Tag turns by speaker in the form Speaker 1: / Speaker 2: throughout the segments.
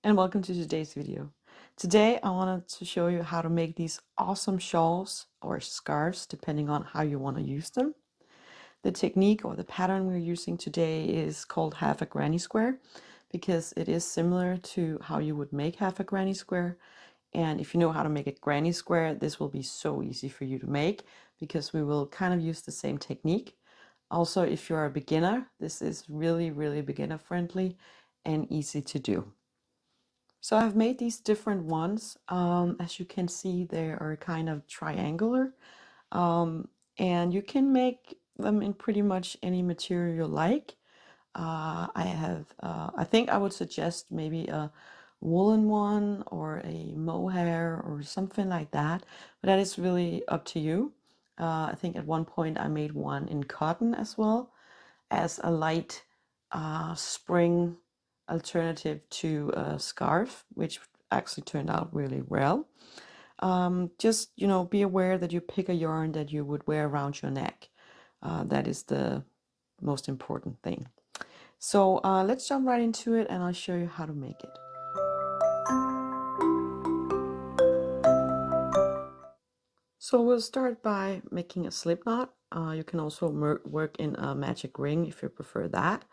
Speaker 1: and welcome to today's video. Today I wanted to show you how to make these awesome shawls or scarves depending on how you want to use them. The technique or the pattern we're using today is called half a granny square because it is similar to how you would make half a granny square. And if you know how to make a granny square, this will be so easy for you to make because we will kind of use the same technique. Also, if you're a beginner, this is really beginner friendly and easy to do. So I've made these different ones. As you can see, they are kind of triangular. And you can make them in pretty much any material you like. I think I would suggest maybe a woolen one or a mohair or something like that. But that is really up to you. I think at one point I made one in cotton as well as a light spring alternative to a scarf, which actually turned out really well. Just, be aware that you pick a yarn that you would wear around your neck. That is the most important thing. So let's jump right into it and I'll show you how to make it. So we'll start by making a slip knot. You can also work in a magic ring if you prefer that.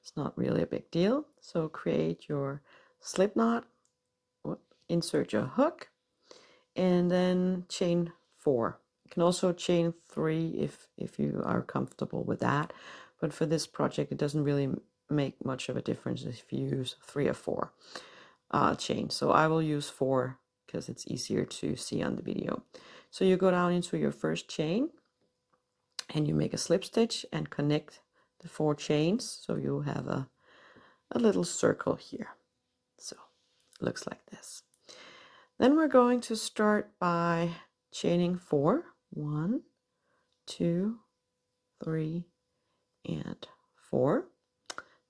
Speaker 1: It's not really a big deal. So create your slip knot, insert your hook, and then chain 4. You can also chain 3 if you are comfortable with that. But for this project, it doesn't really make much of a difference if you use 3 or 4 chains. So I will use 4 because it's easier to see on the video. So you go down into your first chain and you make a slip stitch and connect the 4 chains. So you have a little circle here. So it looks like this. Then we're going to start by chaining 4. 1, 2, 3, and 4.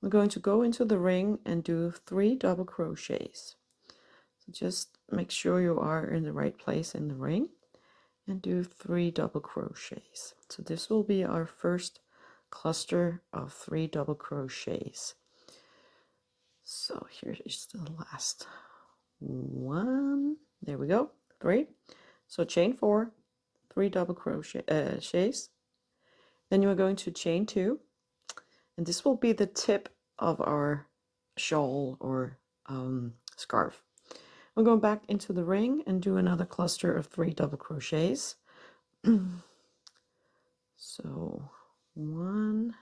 Speaker 1: We're going to go into the ring and do 3 double crochets. So just make sure you are in the right place in the ring and do 3 double crochets. So this will be our first cluster of 3 double crochets. So here is the last one. There we go. 3. So chain 4, 3 double crochets. Then you are going to chain 2, and this will be the tip of our shawl or scarf. I'm going back into the ring and do another cluster of 3 double crochets. So 1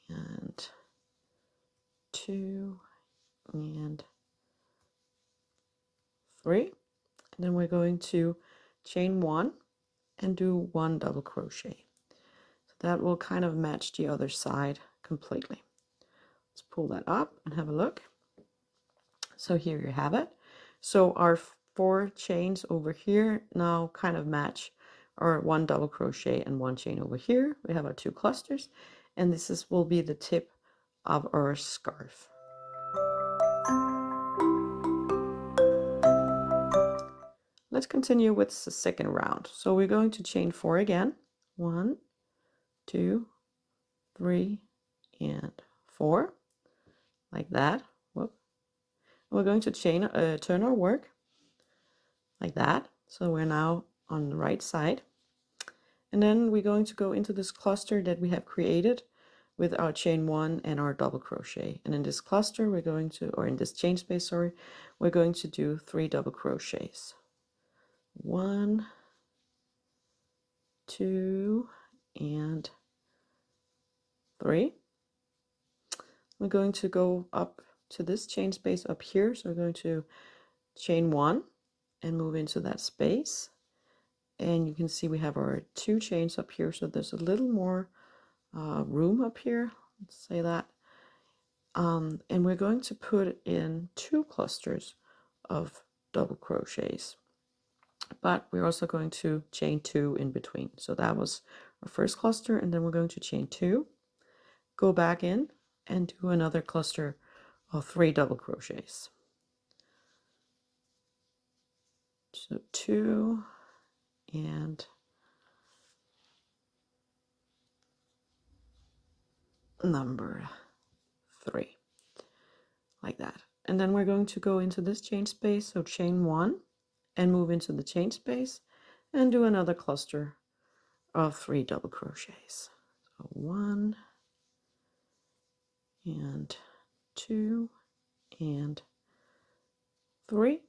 Speaker 1: and 2 and 3, and then we're going to chain 1 and do 1 double crochet. So that will kind of match the other side completely. Let's pull that up and have a look. So here you have it. So our 4 chains over here now kind of match our 1 double crochet and 1 chain over here. We have our 2 clusters, and this will be the tip of our scarf. Let's continue with the second round. So we're going to chain 4 again. 1, 2, 3, and 4, like that. Whoop. We're going to chain turn our work like that. So we're now on the right side. And then we're going to go into this cluster that we have created with our chain 1 and our double crochet. And in this cluster, we're going to, or in this chain space, sorry, we're going to do 3 double crochets. 1, 2, and 3. We're going to go up to this chain space up here. So we're going to chain 1 and move into that space. And you can see we have our 2 chains up here. So there's a little more room up here. Let's say that. And we're going to put in 2 clusters of double crochets. But we're also going to chain 2 in between. So that was our first cluster, and then we're going to chain 2, go back in, and do another cluster of 3 double crochets. So 2 and number 3, like that. and then we're going to go into this chain space, so chain 1, and move into the chain space and do another cluster of 3 double crochets. So 1 and 2 and 3,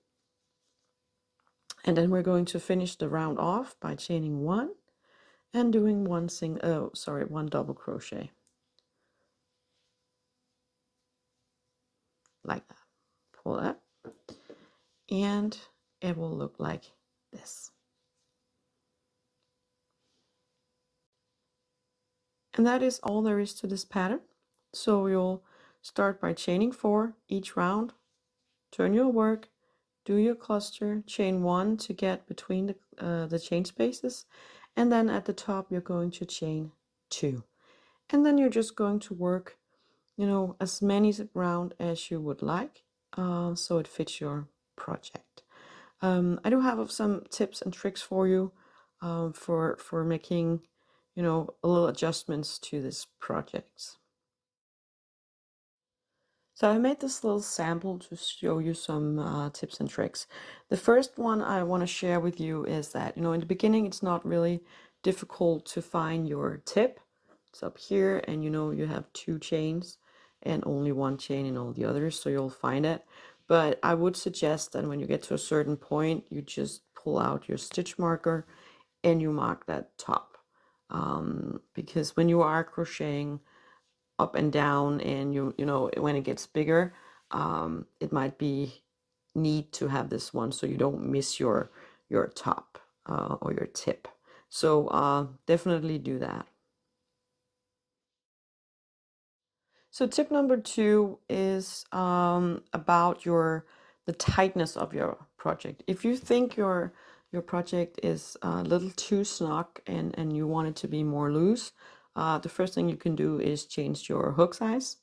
Speaker 1: and then we're going to finish the round off by chaining 1 and doing one double crochet like that. Pull that, and it will look like this. And that is all there is to this pattern. So you'll start by chaining 4 each round, turn your work, do your cluster, chain 1 to get between the chain spaces, and then at the top you're going to chain 2. And then you're just going to work, as many round as you would like, so it fits your project. I do have some tips and tricks for you for making, a little adjustments to this project. So I made this little sample to show you some tips and tricks. The first one I want to share with you is that, in the beginning it's not really difficult to find your tip. It's up here, and you have 2 chains and only 1 chain in all the others, so you'll find it. But I would suggest that when you get to a certain point, you just pull out your stitch marker and you mark that top. Because when you are crocheting up and down, and when it gets bigger, it might be neat to have this one so you don't miss your top or your tip. So definitely do that. So tip number 2 is about the tightness of your project. If you think your project is a little too snug and you want it to be more loose, the first thing you can do is change your hook size.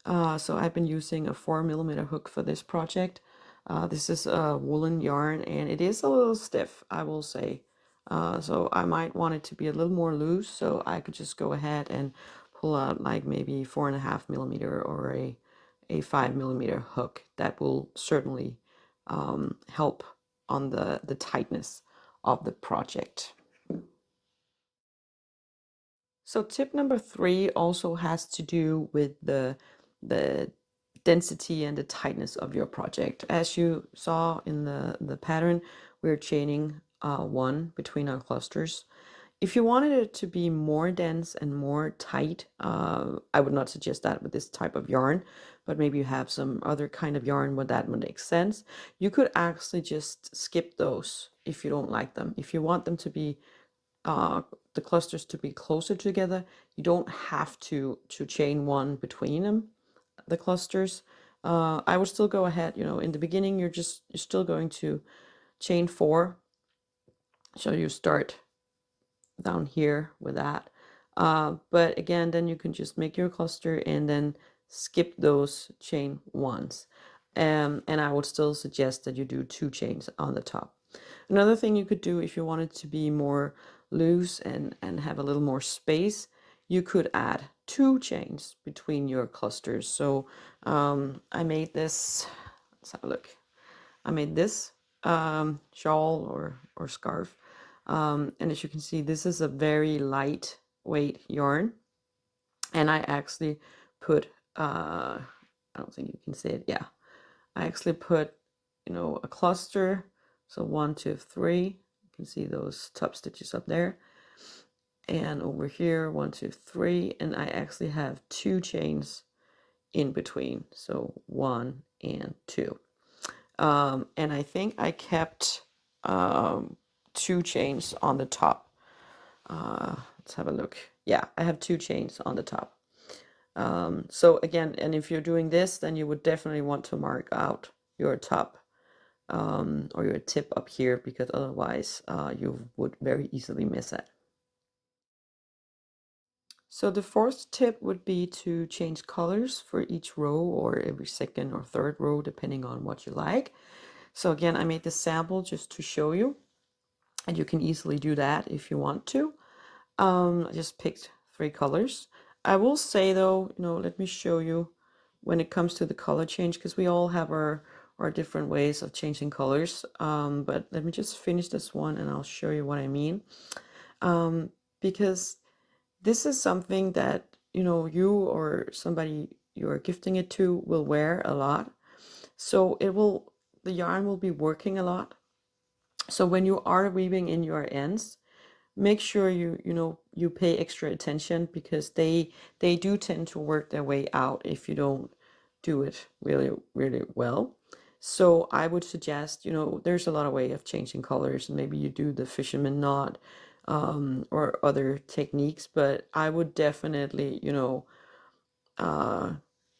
Speaker 1: So I've been using a 4mm hook for this project. This is a woolen yarn, and it is a little stiff, I will say. So I might want it to be a little more loose, so I could just go ahead and pull out like maybe 4.5mm or a 5mm hook. That will certainly help on the tightness of the project. So tip number 3 also has to do with the density and the tightness of your project. As you saw in the pattern, we're chaining 1 between our clusters. If you wanted it to be more dense and more tight, I would not suggest that with this type of yarn, but maybe you have some other kind of yarn where that would make sense. You could actually just skip those if you don't like them. If you want them to be the clusters to be closer together, you don't have to chain 1 between them, the clusters. I would still go ahead, in the beginning you're still going to chain 4, so you start down here with that, but again, then you can just make your cluster and then skip those chain 1s, and I would still suggest that you do 2 chains on the top. Another thing you could do if you wanted to be more loose and have a little more space, you could add 2 chains between your clusters. So I made this, let's have a look. I made this shawl or scarf. And as you can see, this is a very lightweight yarn. And I actually put, I don't think you can see it. Yeah, I actually put, a cluster. So 1, 2, 3. You can see those top stitches up there. And over here, 1, 2, 3. And I actually have 2 chains in between. So 1 and 2. And I think I kept 2 chains on the top. Let's have a look. Yeah, I have 2 chains on the top. So again, and if you're doing this, then you would definitely want to mark out your top or your tip up here, because otherwise you would very easily miss it. So the 4th tip would be to change colors for each row or every 2nd or 3rd row, depending on what you like. So again, I made this sample just to show you, and you can easily do that if you want to. I just picked 3 colors. I will say though, let me show you when it comes to the color change, because we all have our different ways of changing colors. But let me just finish this one and I'll show you what I mean. Because this is something that, you know, you or somebody you're gifting it to will wear a lot. So the yarn will be working a lot. So when you are weaving in your ends, make sure you pay extra attention, because they do tend to work their way out if you don't do it really, really well. So I would suggest, there's a lot of way of changing colors, and maybe you do the fisherman knot, or other techniques, but I would definitely,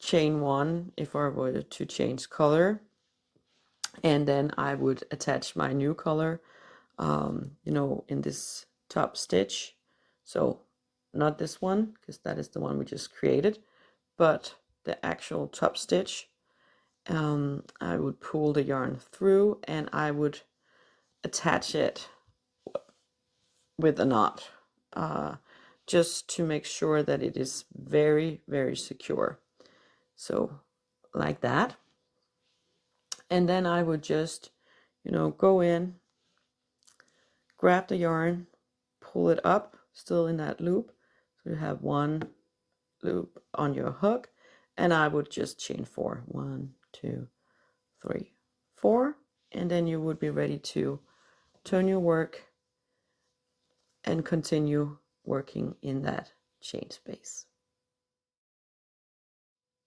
Speaker 1: chain one if I were to change color, and then I would attach my new color, in this top stitch. So not this one, because that is the one we just created, but the actual top stitch. I would pull the yarn through and I would attach it with a knot, just to make sure that it is very, very secure. So like that. And then I would just, go in, grab the yarn, pull it up, still in that loop. So you have one loop on your hook, and I would just chain 4. 1, 2, 3, 4, and then you would be ready to turn your work and continue working in that chain space.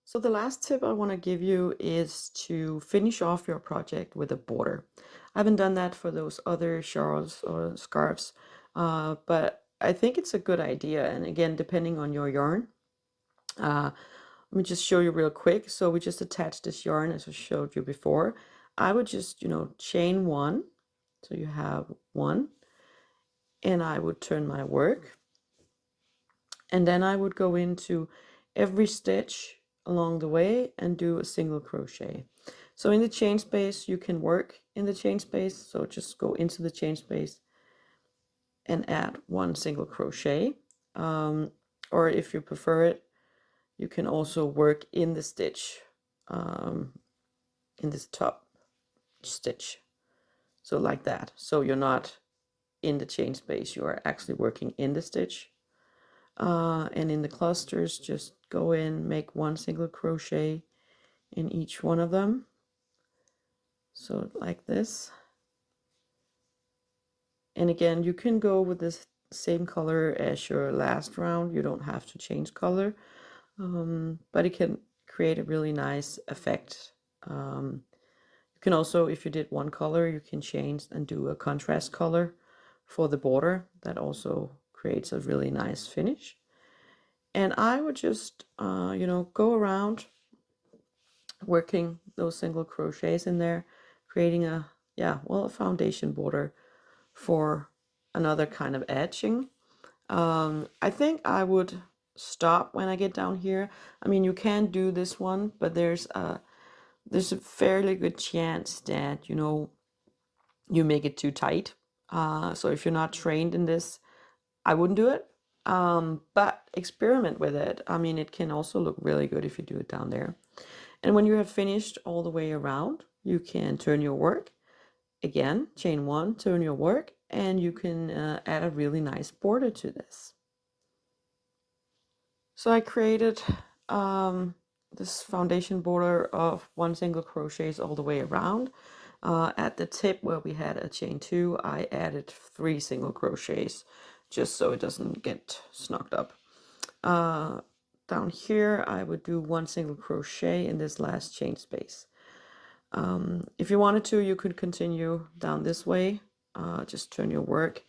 Speaker 1: So the last tip I want to give you is to finish off your project with a border. I haven't done that for those other shawls or scarves, but I think it's a good idea. And again, depending on your yarn, let me just show you real quick. So we just attached this yarn as I showed you before. I would just, chain 1. So you have 1, and I would turn my work, and then I would go into every stitch along the way and do a single crochet. So in the chain space, you can work in the chain space. So just go into the chain space and add 1 single crochet. Or if you prefer it, you can also work in the stitch, in this top stitch. So like that. So you're not in the chain space, you are actually working in the stitch. And in the clusters, just go in, make 1 single crochet in each one of them. So like this. And again, you can go with this same color as your last round. You don't have to change color, but it can create a really nice effect. You can also, if you did one color, you can change and do a contrast color for the border. That also creates a really nice finish. And I would just, go around working those single crochets in there, creating a foundation border for another kind of edging. I think I would stop when I get down here. I mean, you can do this one, but there's a fairly good chance that, you make it too tight. So if you're not trained in this, I wouldn't do it. But experiment with it. I mean, it can also look really good if you do it down there. And when you have finished all the way around, you can turn your work. Again, chain 1, turn your work, and you can add a really nice border to this. So I created this foundation border of 1 single crochets all the way around. At the tip where we had a chain 2, I added 3 single crochets just so it doesn't get snugged up. Down here I would do 1 single crochet in this last chain space. If you wanted to, you could continue down this way. Just turn your work,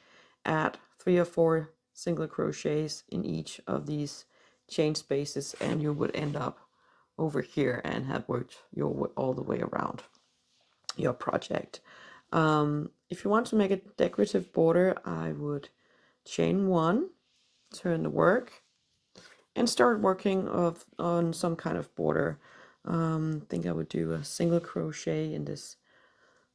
Speaker 1: add 3 or 4 single crochets in each of these chain spaces, and you would end up over here and have worked your all the way around your project. If you want to make a decorative border, I would chain 1, turn the work, and start working on some kind of border. I think I would do a single crochet in this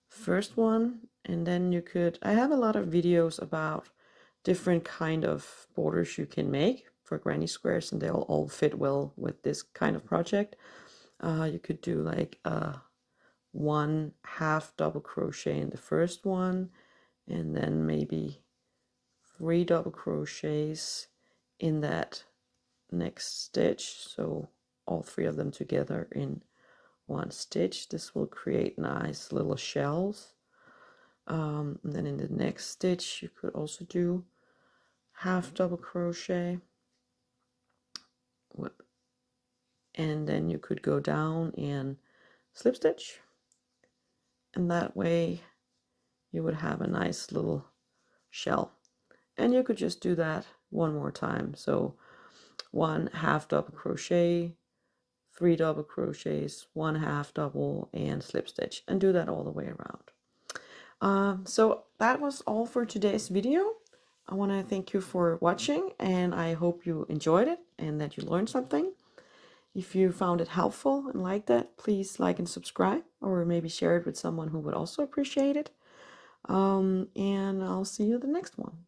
Speaker 1: first one, and then I have a lot of videos about different kind of borders you can make for granny squares, and they'll all fit well with this kind of project. You could do like 1/2 double crochet in the first one, and then maybe 3 double crochets in that next stitch, so all 3 of them together in one stitch. This will create nice little shells. And then in the next stitch you could also do 1/2 double crochet, and then you could go down and slip stitch, and that way you would have a nice little shell. And you could just do that one more time. So 1/2 double crochet, 3 double crochets, 1/2 double, and slip stitch, and do that all the way around. So that was all for today's video. I want to thank you for watching, and I hope you enjoyed it and that you learned something. If you found it helpful and liked it, please like and subscribe, or maybe share it with someone who would also appreciate it. And I'll see you in the next one.